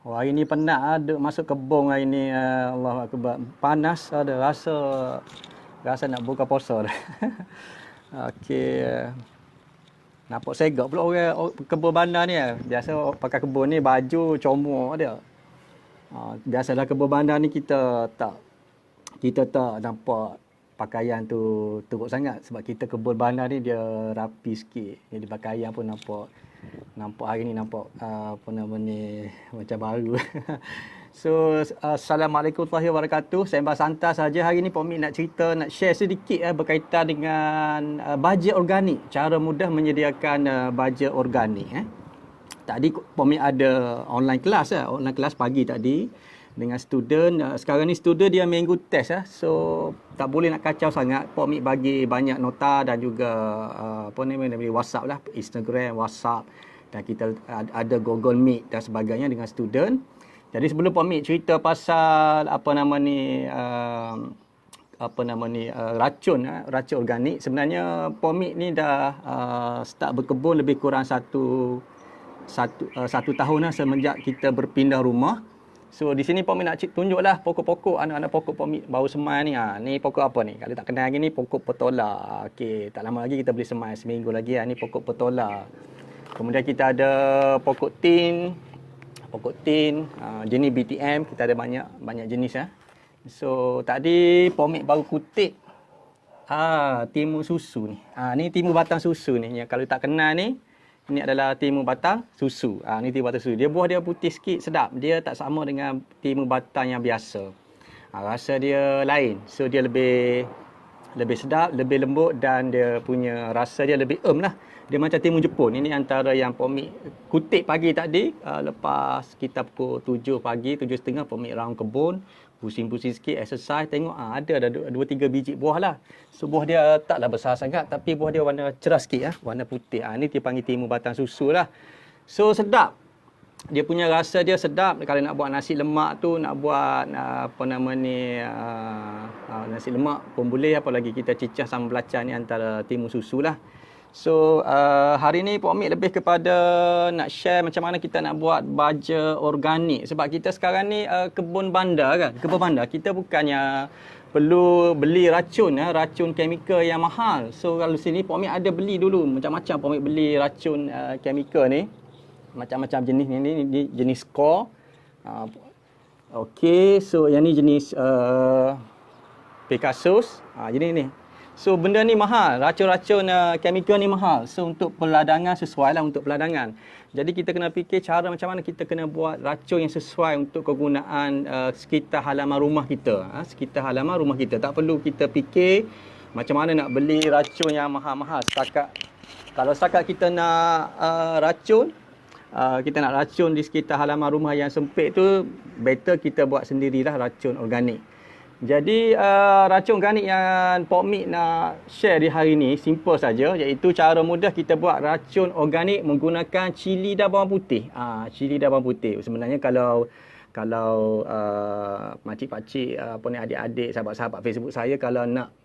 Oh, hari ni penat ada masuk kebun hari ni. Allahu akbar. Panas ada rasa nak buka puasa dah. Okey. Nampak segak pula kebun bandar ni. Biasa pakai kebun ni baju comor dia. Biasalah kebun bandar ni kita tak nampak pakaian tu teruk sangat sebab kita kebun bandar ni dia rapi sikit. Jadi pakaian pun nampak hari ni nampak apa nama ni macam baru. So assalamualaikum warahmatullahi wabarakatuh. Sembang santai saja hari ni Pok Mik nak cerita, nak share sedikit berkaitan dengan bajet organik, cara mudah menyediakan bajet organik. Tadi Pok Mik ada online kelas pagi tadi dengan student. Sekarang ni student dia minggu test so tak boleh nak kacau sangat. Pok Mik bagi banyak nota dan juga apa namanya WhatsApp lah, Instagram, WhatsApp, dan kita ada Google Meet dan sebagainya dengan student. Jadi sebelum Pok Mik cerita pasal racun organik, sebenarnya Pok Mik ni dah start berkebun lebih kurang satu tahun lah semenjak kita berpindah rumah. So di sini Pok Mik nak tunjuklah pokok-pokok, anak-anak pokok Pok Mik baru semai ni. Ni pokok apa ni? Kalau tak kenal lagi ni pokok petola. Okey, tak lama lagi kita boleh semai, seminggu lagi ni pokok petola. Kemudian kita ada pokok tin, jenis BTM, kita ada banyak jenis . So tadi Pok Mik baru kutip timun susu ni. Ni timun batang susu ni. Kalau tak kenal ni, ini adalah timun batang susu. Ni timun batang susu. Buah dia putih sikit, sedap. Dia tak sama dengan timun batang yang biasa. Rasa dia lain. So dia lebih sedap, lebih lembut dan dia punya rasa dia lebih lah. Dia macam timun Jepun. Ini antara yang Pok Mik kutip pagi tadi. Lepas kita pukul 7 pagi, 7.30 Pok Mik round kebun. Pusing-pusing sikit, exercise, tengok ada 2-3 biji buah lah. So buah dia taklah besar sangat, tapi buah dia warna cerah sikit warna putih. Ni dia panggil timun batang susu lah. So sedap. Dia punya rasa dia sedap. Kalau nak buat nasi lemak tu, nak buat nasi lemak pun boleh. Apalagi kita cicah sambal belacan ni antara timun susu lah. So hari ni Pok Mik lebih kepada nak share macam mana kita nak buat baja organik. Sebab kita sekarang ni kebun bandar kan. Kebun bandar kita bukannya perlu beli racun kimia yang mahal. So kalau sini Pok Mik ada beli dulu macam-macam. Pok Mik beli racun kimia ni. Macam-macam jenis ni jenis score. Okey, so yang ni jenis Pegasus. Jenis ni. So benda ni mahal, racun-racun kimia ni mahal. So untuk peladangan sesuai lah untuk peladangan. Jadi kita kena fikir cara macam mana kita kena buat racun yang sesuai untuk kegunaan sekitar halaman rumah kita. Sekitar halaman rumah kita. Tak perlu kita fikir macam mana nak beli racun yang mahal-mahal. Kalau setakat kita nak racun di sekitar halaman rumah yang sempit tu, better kita buat sendirilah racun organik. Jadi racun organik yang Pok Mik nak share di hari ni simple saja, iaitu cara mudah kita buat racun organik menggunakan cili dan bawang putih. Cili dan bawang putih. Sebenarnya kalau makcik-pakcik adik-adik sahabat-sahabat Facebook saya kalau nak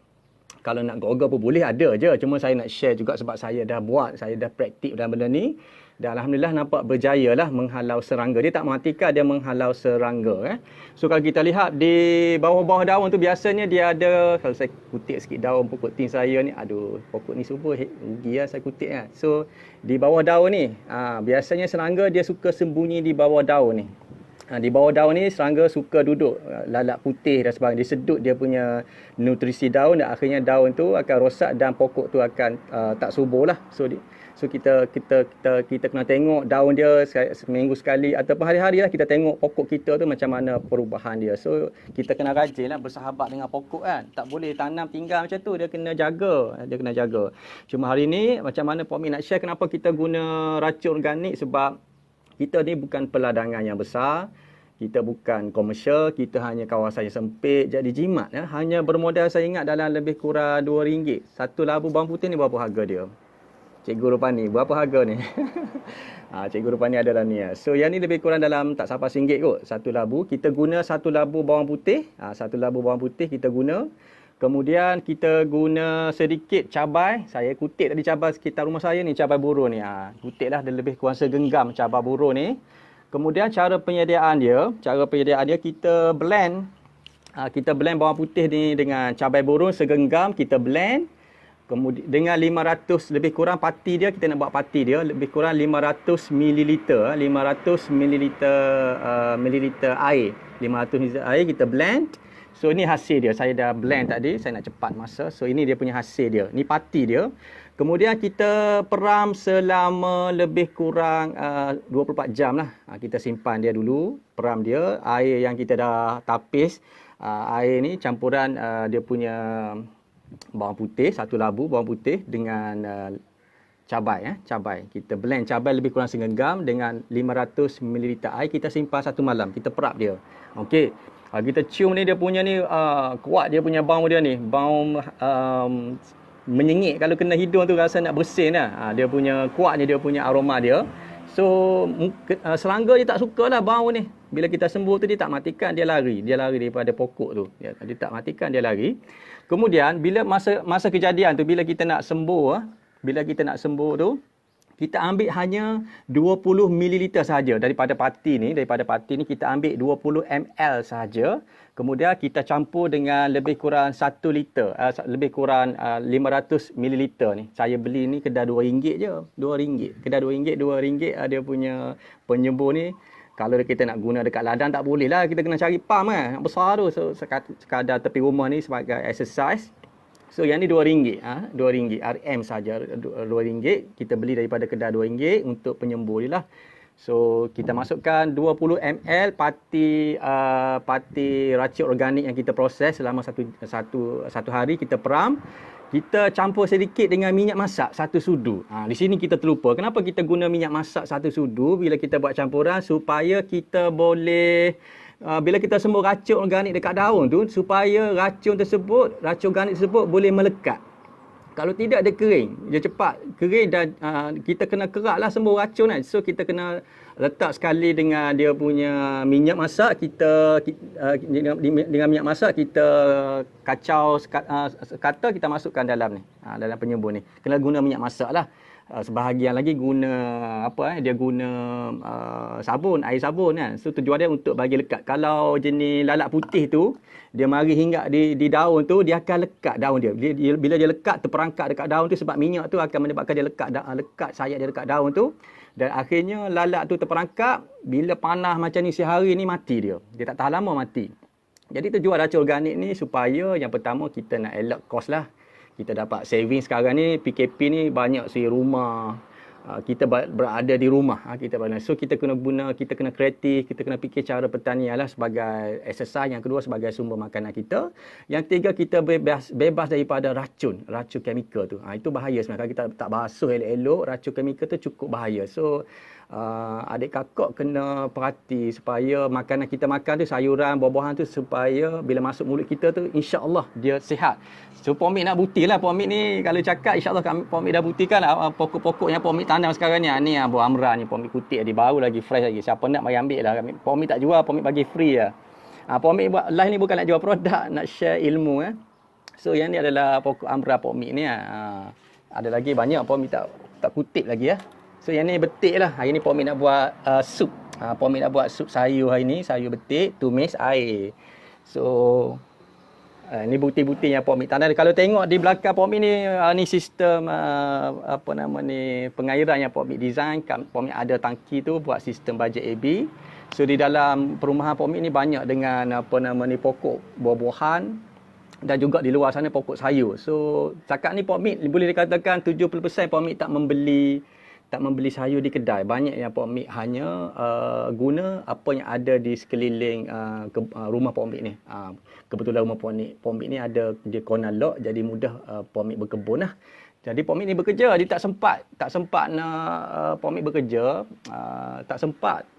Google pun boleh, ada je. Cuma saya nak share juga sebab saya dah buat, saya dah praktik dalam benda ni. Dan alhamdulillah nampak berjaya lah menghalau serangga. Dia tak mematikan, dia menghalau serangga. So kalau kita lihat di bawah-bawah daun tu biasanya dia ada, kalau saya kutip sikit daun pokok tin saya ni, pokok ni super rugi lah saya kutip . So di bawah daun ni, biasanya serangga dia suka sembunyi di bawah daun ni. Di bawah daun ni serangga suka duduk, lalat putih dan sebagainya. Dia sedut dia punya nutrisi daun dan akhirnya daun tu akan rosak dan pokok tu akan tak subur lah. So kita kena tengok daun dia seminggu sekali ataupun hari-hari lah kita tengok pokok kita tu macam mana perubahan dia. So kita kena rajin lah bersahabat dengan pokok kan. Tak boleh tanam tinggal macam tu, dia kena jaga. Cuma hari ni macam mana Pok Mik nak share kenapa kita guna racun organik, sebab kita ni bukan peladangan yang besar. Kita bukan komersial, kita hanya kawasan yang sempit. Jadi jimat hanya bermodal saya ingat dalam lebih kurang RM2. Satu labu bawang putih ni berapa harga dia? Cikgu Rupani, berapa harga ni? Cikgu Rupani ada dalam ni. So yang ni lebih kurang dalam tak sampai RM1 kot. Satu labu. Kita guna satu labu bawang putih. Satu labu bawang putih kita guna. Kemudian kita guna sedikit cabai. Saya kutip tadi cabai sekitar rumah saya ni, cabai burung ni. Kutip lah, dia lebih kurang segenggam cabai burung ni. Kemudian cara penyediaan dia kita blend. Kita blend bawang putih ni dengan cabai burung segenggam, kita blend. Kemudian dengan 500 lebih kurang pati dia, kita nak buat pati dia lebih kurang 500 ml, 500 ml air. 500 ml air kita blend. So ini hasil dia. Saya dah blend tadi, saya nak cepat masa. So ini dia punya hasil dia. Ni pati dia. Kemudian kita peram selama lebih kurang 24 jam lah. Kita simpan dia dulu, peram dia. Air yang kita dah tapis, air ni campuran dia punya bawang putih, 1 labu bawang putih dengan cabai. Cabai. Kita blend cabai lebih kurang segenggam dengan 500 ml air. Kita simpan 1 malam. Kita perap dia. Okey. Kita cium ni dia punya ni kuat dia punya bau dia ni. Bau menyengit. Kalau kena hidung tu rasa nak bersin lah. Dia punya kuat ni dia punya aroma dia. So serangga dia tak sukalah bau ni. Bila kita sembuh tu dia tak matikan, dia lari. Dia lari daripada pokok tu. Dia tak matikan, dia lari. Kemudian bila masa kejadian tu bila kita nak sembuh, tu kita ambil hanya 20 ml sahaja daripada pati ni. Daripada pati ni kita ambil 20 ml sahaja. Kemudian kita campur dengan lebih kurang 1 liter. Lebih kurang 500 ml ni. Saya beli ni kedai RM2 je. RM2. Kedai RM2, RM2 dia punya penyembur ni. Kalau kita nak guna dekat ladang tak boleh lah. Kita kena cari pump kan. Besar tu. So sekadar tepi rumah ni sebagai exercise. So yang ni RM2. RM2 RM saja RM2. Kita beli daripada kedai RM2 untuk penyembur ni lah. So kita masukkan 20 ml pati racun organik yang kita proses selama satu hari, kita peram. Kita campur sedikit dengan minyak masak 1 sudu. Di sini kita terlupa. Kenapa kita guna minyak masak 1 sudu bila kita buat campuran? Supaya kita boleh bila kita sembuh racun organik dekat daun tu, supaya racun organik tersebut boleh melekat. Kalau tidak dia kering, dia cepat kering dan kita kena keraklah sembuh racun kan. So kita kena letak sekali dengan dia punya minyak masak, dengan minyak masak kita kacau sekata, kita masukkan dalam ni, dalam penyembur ni. Kena guna minyak masak lah. Sebahagian lagi guna dia guna sabun, air sabun kan. So tujuan dia untuk bagi lekat. Kalau jenis lalat putih tu, dia mari hinggap di daun tu, dia akan lekat daun dia. Bila dia lekat terperangkap dekat daun tu, sebab minyak tu akan menyebabkan dia lekat sayap dia dekat daun tu. Dan akhirnya lalat tu terperangkap, bila panas macam ni sehari ni mati dia. Dia tak tahan lama mati. Jadi tujuan racun organik ni supaya yang pertama kita nak elak kos lah. Kita dapat saving sekarang ni, PKP ni banyak rumah. Kita berada di rumah. So kita kena kreatif, kita kena fikir cara pertanian lah sebagai exercise. Yang kedua sebagai sumber makanan kita. Yang tiga kita bebas daripada racun kimia tu. Itu bahaya sebenarnya. Kalau kita tak basuh elok-elok, racun kimia tu cukup bahaya. So adik kakak kena perhati supaya makanan kita makan tu, sayuran, buah-buahan tu, supaya bila masuk mulut kita tu insya-Allah dia sihat. So Pomik nak buktilah. Pomik ni kalau cakap insya-Allah Pomik dah buktikan pokok-pokok yang Pomik tanam sekarang ni. Ni buah amra ni Pomik kutip dia baru lagi, fresh lagi. Siapa nak mari ambil lah. Pomik tak jual, Pomik bagi free lah. Pomik buat live ni bukan nak jual produk, nak share ilmu. So yang ni adalah pokok amra Pomik ni. Ada lagi banyak Pomik tak kutip lagi . So yang ni betik lah. Hari ni Pomik nak buat sup. Pomik nak buat sup sayur hari ni. Sayur betik, tumis air. So ni bukti-bukti yang Pomik tanam. Kalau tengok di belakang Pomik ni, ni sistem pengairan yang Pomik design. Pomik ada tangki tu buat sistem bajet AB. So di dalam perumahan Pomik ni banyak dengan pokok buah-buahan. Dan juga di luar sana pokok sayur. So cakap ni Pomik boleh dikatakan 70% Pomik tak membeli sayur di kedai. Banyak yang Pomik hanya guna apa yang ada di sekeliling rumah Pomik ni. Kebetulan rumah Pomik ni ada dia corner lot, jadi mudah Pomik berkebun lah. Jadi Pomik ni bekerja, dia tak sempat nak Pomik bekerja, tak sempat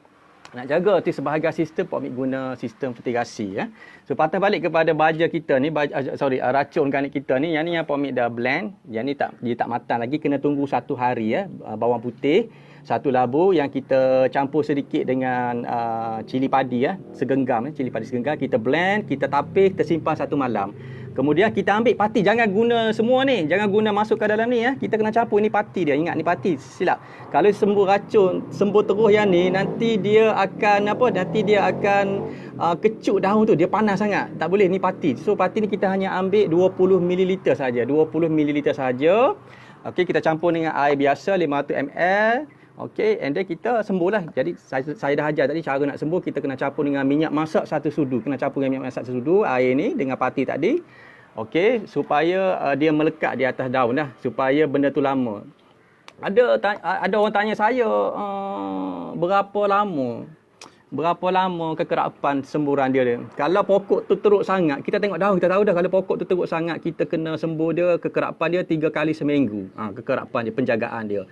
nak jaga tu sebahagian sistem. Pomik guna sistem fertigasi . So patah balik kepada baja kita ni, racun organik kita ni, yang ni yang Pomik dah blend, yang ni dia tak matang lagi, kena tunggu 1 hari . Bawang putih 1 labu yang kita campur sedikit dengan cili padi segenggam, cili padi segenggam, kita blend, kita tapis, kita simpan 1 malam. Kemudian kita ambil pati, jangan guna semua ni, jangan guna masuk ke dalam ni ya. Kita kena campur, ni pati dia. Ingat ni pati, silap. Kalau sembuh racun, sembuh terus yang ni, nanti dia akan nanti dia akan kecut daun tu, dia panas sangat. Tak boleh, ni pati. So pati ni kita hanya ambil 20 ml saja, 20 ml saja. Okey, kita campur dengan air biasa 500 ml. Okey, and then kita sembuhlah. Jadi saya dah ajar tadi cara nak sembuh, kita kena campur dengan minyak masak 1 sudu. Kena campur dengan minyak masak 1 sudu air ni dengan pati tadi. Okey, supaya dia melekat di atas daun dah, supaya benda tu lama. Ada orang tanya saya berapa lama kekerapan semburan dia. Kalau pokok tu teruk sangat, kita tengok daun, kita tahu dah kalau pokok tu teruk sangat, kita kena sembuh dia, kekerapan dia 3 kali seminggu. Kekerapan dia, penjagaan dia.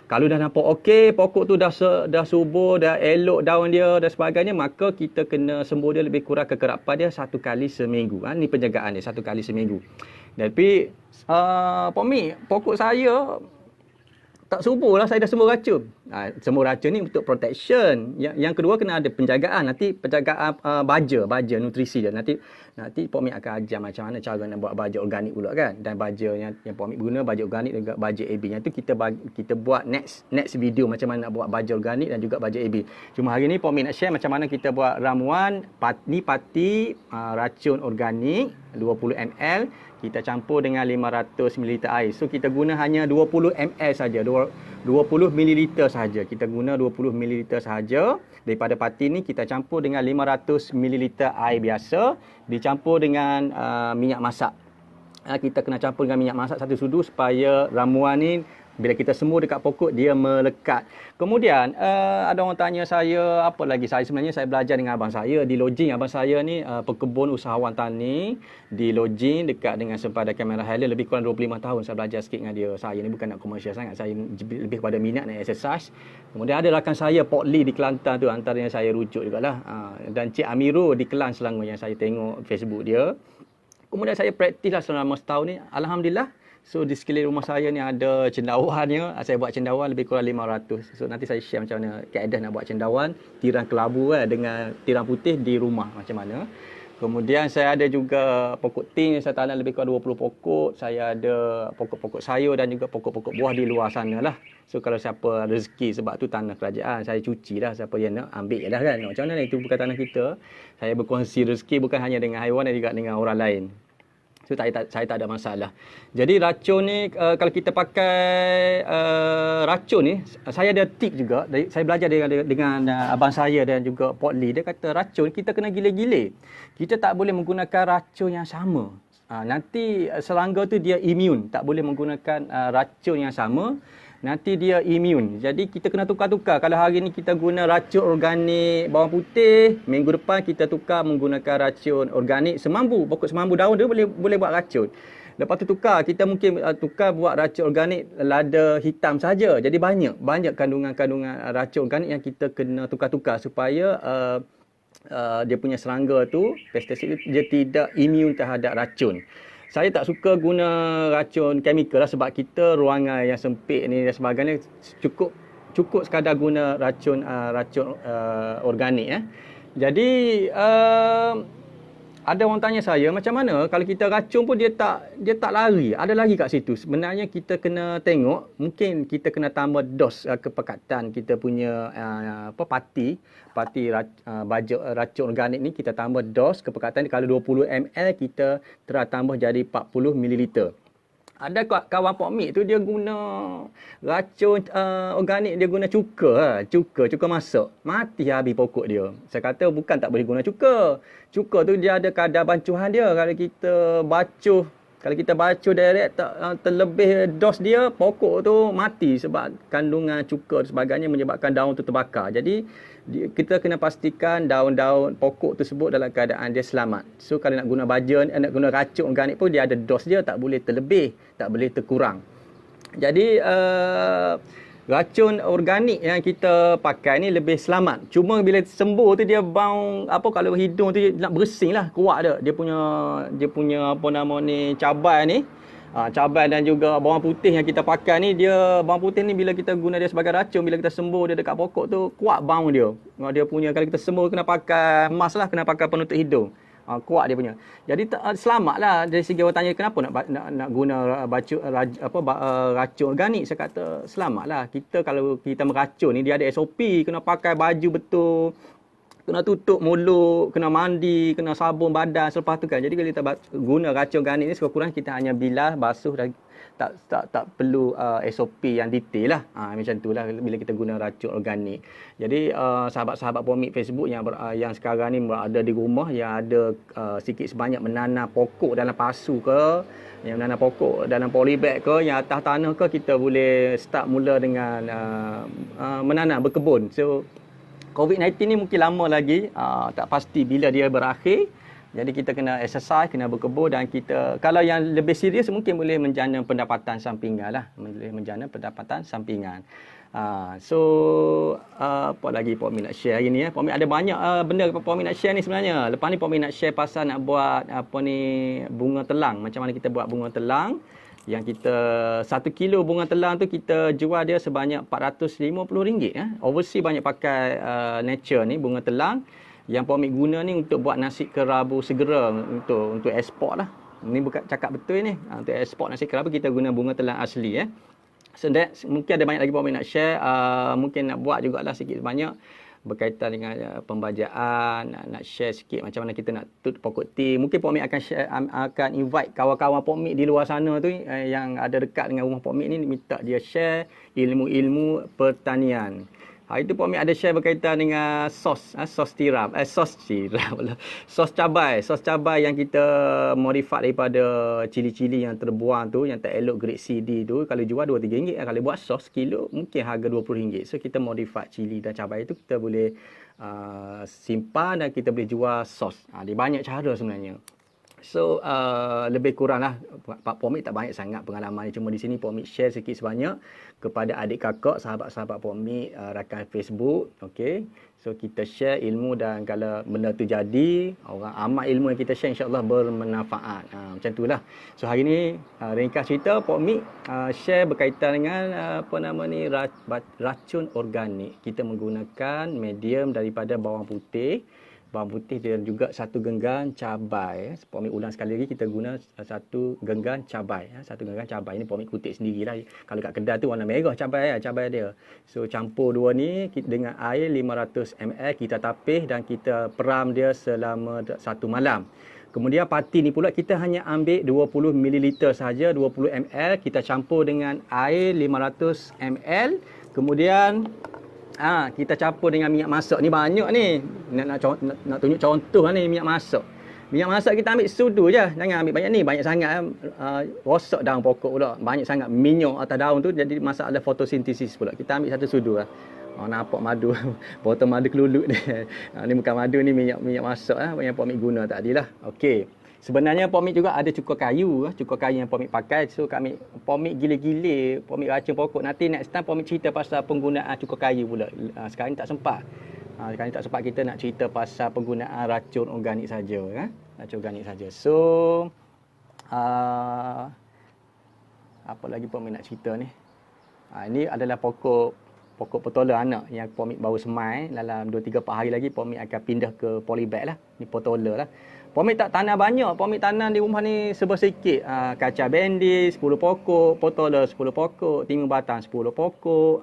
Kalau dah nampak okey, pokok tu dah subur, dah elok daun dia dan sebagainya, maka kita kena sembuh dia lebih kurang kekerapan dia 1 kali seminggu. Ni penjagaan dia 1 kali seminggu. Tapi Pak Mi, pokok saya tak subur lah, saya dah sembuh racun. Sembuh racun ni untuk protection. Yang kedua kena ada penjagaan. Nanti penjagaan baja nutrisi dia. Nanti Pak Mi akan ajar macam mana cara nak buat baja organik pula kan. Dan baja yang Pak Mi guna, baja organik dan juga baja AB. Yang tu kita buat next video macam mana nak buat baja organik dan juga baja AB. Cuma hari ni Pak Mi nak share macam mana kita buat ramuan pati racun organik 20 ml. Kita campur dengan 500 ml air. So kita guna hanya 20 ml saja. 20 ml saja. Kita guna 20 ml saja. Daripada pati ni kita campur dengan 500 ml air biasa, dicampur dengan minyak masak. Kita kena campur dengan minyak masak 1 sudu supaya ramuan ni bila kita sembuh dekat pokok dia melekat. Kemudian ada orang tanya saya apa lagi. Saya sebenarnya belajar dengan abang saya di lodging. Abang saya ni pekebun usahawan tani di lodging dekat dengan sempadan Kamera Highland. Lebih kurang 25 tahun saya belajar sikit dengan dia. Saya ni bukan nak komersial sangat. Saya lebih kepada minat nak exercise. Kemudian ada rakan saya Port Lee di Kelantan tu, antaranya saya rujuk jugalah. Dan Cik Amirul di Kelang Selangor yang saya tengok Facebook dia. Kemudian saya praktis lah selama setahun ni. Alhamdulillah. So di sekeliling rumah saya ni ada cendawannya. Saya buat cendawan lebih kurang 500. So nanti saya share macam mana kaedah nak buat cendawan, tiram kelabu dengan tiram putih di rumah macam mana. Kemudian saya ada juga pokok ting, saya tanam lebih kurang 20 pokok. Saya ada pokok-pokok sayur dan juga pokok-pokok buah di luar sana lah. So kalau siapa rezeki, sebab tu tanah kerajaan, saya cuci lah. Siapa yang nak ambil je lah kan. Macam mana itu bukan tanah kita. Saya berkongsi rezeki bukan hanya dengan haiwan dan juga dengan orang lain. So saya tak ada masalah. Jadi racun ni kalau kita pakai racun ni, saya ada tip juga. Saya belajar dengan abang saya dan juga Port Lee. Dia kata racun kita kena gile-gile. Kita tak boleh menggunakan racun yang sama. Nanti serangga tu dia imun. Tak boleh menggunakan racun yang sama. Nanti dia imun. Jadi kita kena tukar-tukar. Kalau hari ni kita guna racun organik bawang putih, minggu depan kita tukar menggunakan racun organik semambu. Pokok semambu daun dia boleh buat racun. Lepas tu tukar, kita mungkin tukar buat racun organik lada hitam saja. Jadi banyak kandungan-kandungan racun organik yang kita kena tukar-tukar supaya dia punya serangga tu, pestisida dia tidak imun terhadap racun. Saya tak suka guna racun chemical lah sebab kita ruangan yang sempit ni dan sebagainya, cukup sekadar guna racun organik. Jadi ada orang tanya saya macam mana kalau kita racun pun dia tak lari, ada lagi kat situ. Sebenarnya kita kena tengok, mungkin kita kena tambah dos kepekatan kita punya pati baja racun organik ni, kita tambah dos kepekatan. Kalau 20 ml kita tambah jadi 40 ml. Ada kawan Pok Mik tu dia guna racun organik, dia guna cuka masak. Mati habis pokok dia. Saya kata bukan tak boleh guna cuka. Cuka tu dia ada kadar bancuhan dia. Kalau kita bacuh direct terlebih dos dia, pokok tu mati sebab kandungan cuka dan sebagainya menyebabkan daun tu terbakar. Jadi kita kena pastikan daun-daun pokok tersebut dalam keadaan dia selamat. So kalau nak guna nak guna racun organik pun dia ada dos dia, tak boleh terlebih, tak boleh terkurang. Jadi racun organik yang kita pakai ni lebih selamat. Cuma bila sembuh tu dia bau kalau hidung tu nak bersing lah, kuat dia. Dia punya cabai ni. Cabai dan juga bawang putih yang kita pakai ni, bawang putih ni bila kita guna dia sebagai racun, bila kita sembuh dia dekat pokok tu, kuat bau dia. Dia punya, kalau kita sembuh kena pakai mask lah, kena pakai penutup hidung. kuat dia punya. Jadi selamatlah dari segi orang tanya kenapa nak guna racun organik. Saya kata selamatlah. Kita kalau kita meracun ni dia ada SOP, kena pakai baju betul, kena tutup mulut, kena mandi, kena sabun badan selepas tu kan. Jadi kalau kita guna racun organik ni sekurang-kurang kita hanya bilas, basuh dan tak perlu SOP yang detail lah. Macam tu lah bila kita guna racun organik. Jadi sahabat-sahabat Pomik Facebook yang sekarang ni berada di rumah, yang ada sikit sebanyak menanam pokok dalam pasu ke, yang menanam pokok dalam polybag ke, yang atas tanah ke, kita boleh start mula dengan menanam, berkebun. So COVID-19 ni mungkin lama lagi, tak pasti bila dia berakhir. Jadi kita kena exercise, kena berkebun, dan kita kalau yang lebih serius mungkin boleh menjana pendapatan sampingan lah. Boleh menjana pendapatan sampingan. Apa lagi Pak Min nak share hari ni? Pak Min ada banyak benda Pak Min nak share ni sebenarnya. Lepas ni Pak Min nak share pasal nak buat bunga telang. Macam mana kita buat bunga telang. Yang kita 1 kilo bunga telang tu kita jual dia sebanyak RM450. Overseas banyak pakai nature ni bunga telang. Yang Pak Mik guna ni untuk buat nasi kerabu segera untuk ekspor lah. Ni bukan cakap betul ni. Untuk ekspor nasi kerabu kita guna bunga telang asli. So mungkin ada banyak lagi Pak Mik nak share. Mungkin nak buat jugalah sikit banyak berkaitan dengan pembajaan, nak share sikit macam mana kita nak tutup pokok teh. Mungkin Pak Mik akan invite kawan-kawan Pak Mik di luar sana tu yang ada dekat dengan rumah Pak Mik ni, minta dia share ilmu-ilmu pertanian. Hari tu Pak Mik ada share berkaitan dengan sos tiram. Sos cabai yang kita modify daripada cili-cili yang terbuang tu, yang tak elok grade CD tu. Kalau jual RM2-3. Kalau buat sos kilo mungkin harga RM20. So kita modify cili dan cabai tu, kita boleh simpan dan kita boleh jual sos. Dia banyak cara sebenarnya. So lebih kurang lah Pak Mik tak banyak sangat pengalaman ni. Cuma di sini Pak Mik share sikit sebanyak kepada adik kakak, sahabat-sahabat Pak Mik, rakan Facebook. Okay. So kita share ilmu, dan kalau benda tu jadi, orang amat ilmu yang kita share insyaAllah bermanfaat. Macam tu lah. So hari ni ringkas cerita Pak Mik share berkaitan dengan racun organik. Kita menggunakan medium daripada bawang putih dan juga 1 genggang cabai. Pak Mik ulang sekali lagi, kita guna 1 genggang cabai. 1 genggang cabai ni Pak Mik kutip sendirilah. Kalau kat kedai tu warna merah cabai dia. So campur dua ni dengan air 500 ml, kita tapis dan kita peram dia selama 1 malam. Kemudian pati ni pula kita hanya ambil 20 ml sahaja, 20 ml kita campur dengan air 500 ml. Kemudian kita campur dengan minyak masak. Ni banyak ni. Nak tunjuk contoh ni minyak masak. Minyak masak kita ambil sudu je. Jangan ambil banyak ni. Banyak sangat rosak daun pokok pula. Banyak sangat minyak atas daun tu. Jadi masalah fotosintesis pula. Kita ambil 1 sudu lah. Nampak madu. Botol madu kelulut ni. Ni bukan madu, ni minyak masak yang Pak Mik guna tadi lah. Okey. Sebenarnya Pak Mik juga ada cukur kayu yang Pak Mik pakai. So Pak Mik gila-gila Pak Mik racun pokok. Nanti next time Pak Mik cerita pasal penggunaan cukur kayu pula. Sekarang ni tak sempat. Sekarang ni tak sempat, kita nak cerita pasal penggunaan racun organik saja. Racun organik saja. So apa lagi Pak Mik nak cerita ni? Ini adalah pokok petola anak yang Pak Mik baru semai. Dalam 2-3 hari lagi Pak Mik akan pindah ke polybag lah. Ni petola lah. Pak Mik tak tanam banyak. Pak Mik tanam di rumah ni sikit. Kacang bendi 10 pokok, petola 10 pokok, timun batang 10 pokok,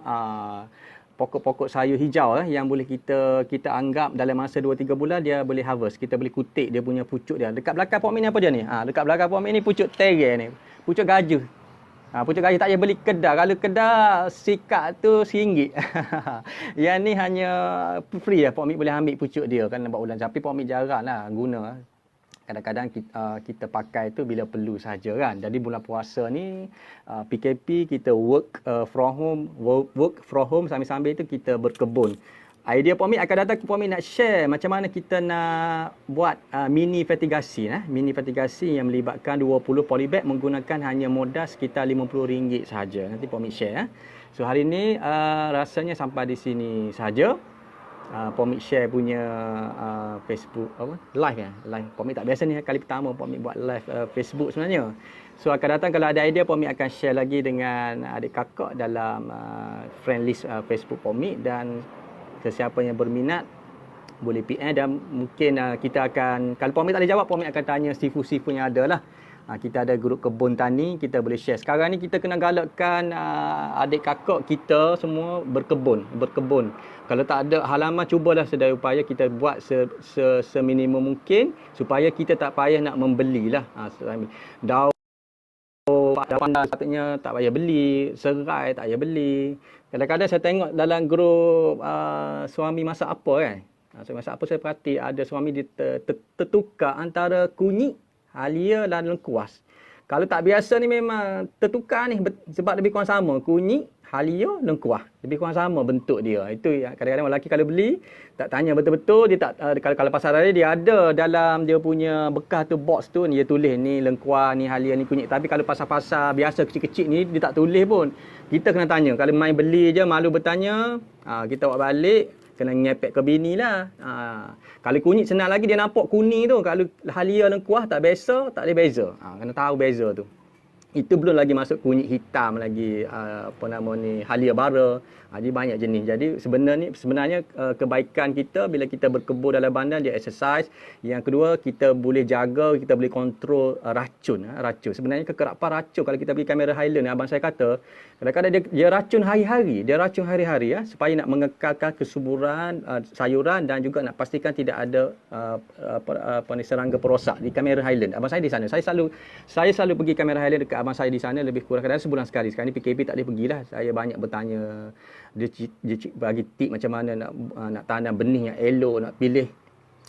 pokok-pokok sayur hijau yang boleh kita anggap dalam masa 2-3 bulan dia boleh harvest. Kita boleh kutik dia punya pucuk dia. Dekat belakang Pak Mik ni apa dia ni? Dekat belakang Pak Mik ni pucuk terai ni. Pucuk gajah. Pucuk gajah tak payah beli kedai. Kalau kedai sikat tu RM1. Yang ni hanya free lah. Pak Mik boleh ambil pucuk dia kan lambat bulan. Tapi Pak Mik jarang lah guna. Kadang-kadang kita pakai tu bila perlu saja kan. Jadi bulan puasa ni PKP kita work from home sambil-sambil tu kita berkebun. Idea Pak Mik akan datang ke Pak Mik nak share macam mana kita nak buat mini fertigasi. Mini fertigasi yang melibatkan 20 polybag menggunakan hanya modal sekitar RM50 sahaja. Nanti Pak Mik share. So hari ni rasanya sampai di sini sahaja. Pak Mik share punya Facebook live live. Pak Mik tak biasa ni kali pertama Pak Mik buat live Facebook sebenarnya. So akan datang kalau ada idea Pak Mik akan share lagi dengan adik kakak dalam friend list Facebook Pak Mik, dan sesiapa yang berminat boleh PM dan mungkin kita akan, kalau Pak Mik tak boleh jawab, Pak Mik akan tanya sifu-sifu yang ada lah. Kita ada grup kebun tani, kita boleh share. Sekarang ni kita kena galakkan adik kakak kita semua berkebun. Kalau tak ada halaman, cubalah sedaya upaya kita buat seminimum mungkin supaya kita tak payah nak membelilah. Daun sepatutnya tak payah beli, serai tak payah beli. Kadang-kadang saya tengok dalam grup suami masak apa kan. Suami masak apa saya perhati ada suami dia tertukar antara kunyit, halia dan lengkuas. Kalau tak biasa ni memang tertukar ni sebab lebih kurang sama. Kunyit, halia, lengkuas. Lebih kurang sama bentuk dia. Itu kadang-kadang lelaki kalau beli tak tanya betul-betul, dia tak kalau pasar raya dia ada dalam dia punya bekas tu box tu dia tulis ni lengkuas, ni halia, ni kunyit. Tapi kalau pasar-pasar biasa kecil-kecil ni dia tak tulis pun. Kita kena tanya. Kalau main beli je malu bertanya, kita bawa balik kena ngepek ke bini lah. Kalau kunyit senang lagi dia nampak kuning tu. Kalau halia lengkuas tak biasa, tak boleh beza. Kena tahu beza tu. Itu belum lagi masuk kunyit hitam lagi, halia bara. Jadi banyak jenis. Jadi sebenarnya kebaikan kita bila kita berkebun dalam bandar, dia exercise. Yang kedua, kita boleh jaga, kita boleh kontrol racun. Sebenarnya kekerapan racun kalau kita pergi kamera Highland, abang saya kata, kadang-kadang dia racun hari-hari. Dia racun hari-hari supaya nak mengekalkan kesuburan sayuran dan juga nak pastikan tidak ada serangga perosak di kamera Highland. Abang saya di sana. Saya selalu pergi kamera Highland dekat abang saya di sana lebih kurang kadang sebulan sekali. Sekarang ni PKP tak boleh pergilah. Saya banyak bertanya. Dia bagi tip macam mana nak tanam benih yang elok, nak pilih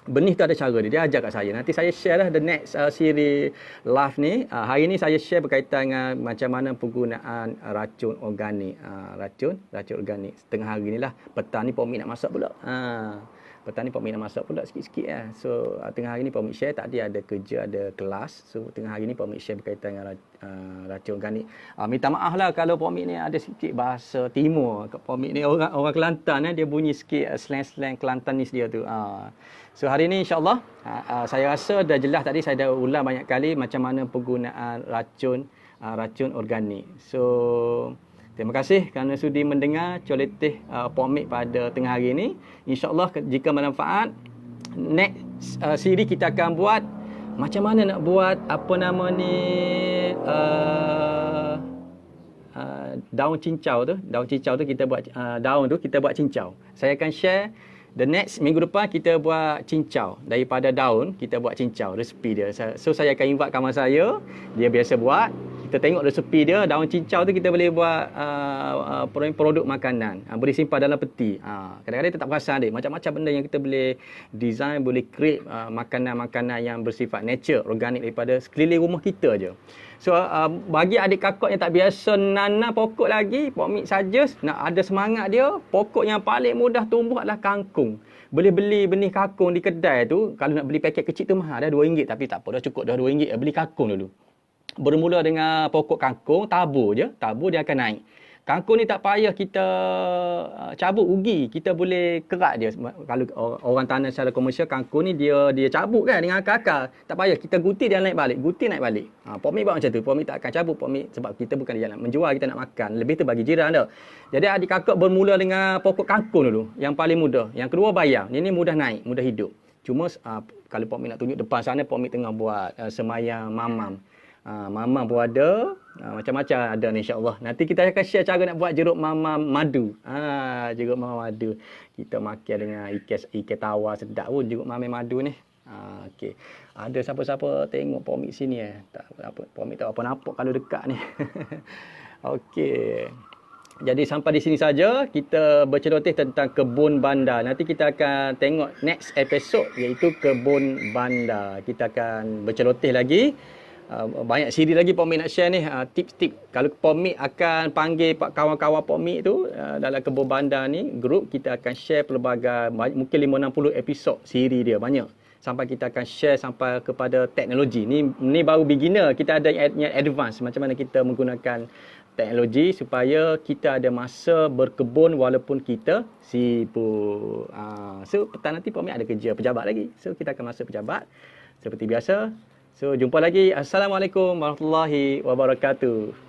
benih tu ada cara dia. Dia ajar kat saya. Nanti saya share lah the next series live ni. Hari ni saya share berkaitan dengan macam mana penggunaan racun organik. Racun organik. Setengah hari ni lah. Petang ni Pak Mik nak masak pula. Petang ni Pak Mik nak masak pula sikit-sikit lah. So tengah hari ni Pak Mik share, tadi ada kerja, ada kelas. So tengah hari ni Pak Mik share berkaitan dengan racun organik. Minta maaf lah kalau Pak Mik ni ada sikit bahasa timur. Pak Mik ni orang Kelantan, dia bunyi sikit slang-slang Kelantanis dia tu. So hari ni insyaAllah saya rasa dah jelas, tadi saya dah ulang banyak kali macam mana penggunaan racun organik. So terima kasih kerana sudi mendengar celeteh Pak Mik pada tengah hari ini. InsyaAllah jika bermanfaat, next siri kita akan buat macam mana nak buat daun cincau tu. Daun cincau tu kita buat kita buat cincau. Saya akan share the next minggu depan kita buat cincau. Daripada daun kita buat cincau, resepi dia. So saya akan invite kawan saya, dia biasa buat. Kita tengok resepi dia, daun cincau tu kita boleh buat produk makanan. Boleh simpan dalam peti. Kadang-kadang kita tak perasan dia. Macam-macam benda yang kita boleh design, boleh create makanan-makanan yang bersifat nature, organik daripada sekeliling rumah kita je. So bagi adik kakak yang tak biasa nanam pokok lagi, Pak Mik suggest nak ada semangat dia, pokok yang paling mudah tumbuh adalah kangkung. Boleh beli benih kangkung di kedai tu. Kalau nak beli paket kecil tu mahal, dah RM2, tapi tak apa, dah cukup dah RM2. Beli kangkung dulu. Bermula dengan pokok kangkung, tabur je, dia akan naik. Kangkung ni tak payah kita cabut ugi, kita boleh kerat dia. Kalau orang tanam secara komersial, kangkung ni dia cabut kan dengan akar-akar. Tak payah, kita guti dia naik balik, naik balik. Pak Mik buat macam tu. Pak Mik tak akan cabut, Pak Mik, sebab kita bukan dia nak menjual, kita nak makan. Lebih tu bagi jiran dah. Jadi adik kakak bermula dengan pokok kangkung dulu, yang paling mudah. Yang kedua bayam. Ini mudah naik, mudah hidup. Cuma kalau Pak Mik nak tunjuk depan sana, Pak Mik tengah buat semayang mamam. Mamam pun ada, macam-macam ada ni insya-Allah. Nanti kita akan share cara nak buat jeruk mamam madu. Jeruk mamam madu. Kita makan dengan ikan tawar sedap pun jeruk mamam madu ni. Okey. Ada siapa-siapa tengok Pak Mik sini Tak apa, Pak Mik tak apa nampak kalau dekat ni. Okey. Jadi sampai di sini saja kita berceloteh tentang kebun bandar. Nanti kita akan tengok next episode iaitu kebun bandar. Kita akan berceloteh lagi. Banyak siri lagi Pak Mik nak share ni, tips-tips. Kalau Pak Mik akan panggil kawan-kawan Pak Mik tu dalam kebun bandar ni, grup, kita akan share pelbagai, mungkin 5-60 episod siri dia, banyak. Sampai kita akan share sampai kepada teknologi. Ni baru beginner, kita ada yang advance, macam mana kita menggunakan teknologi supaya kita ada masa berkebun walaupun kita sibuk. So petang nanti Pak Mik ada kerja pejabat lagi. So kita akan masuk pejabat seperti biasa. So, jumpa lagi. Assalamualaikum warahmatullahi wabarakatuh.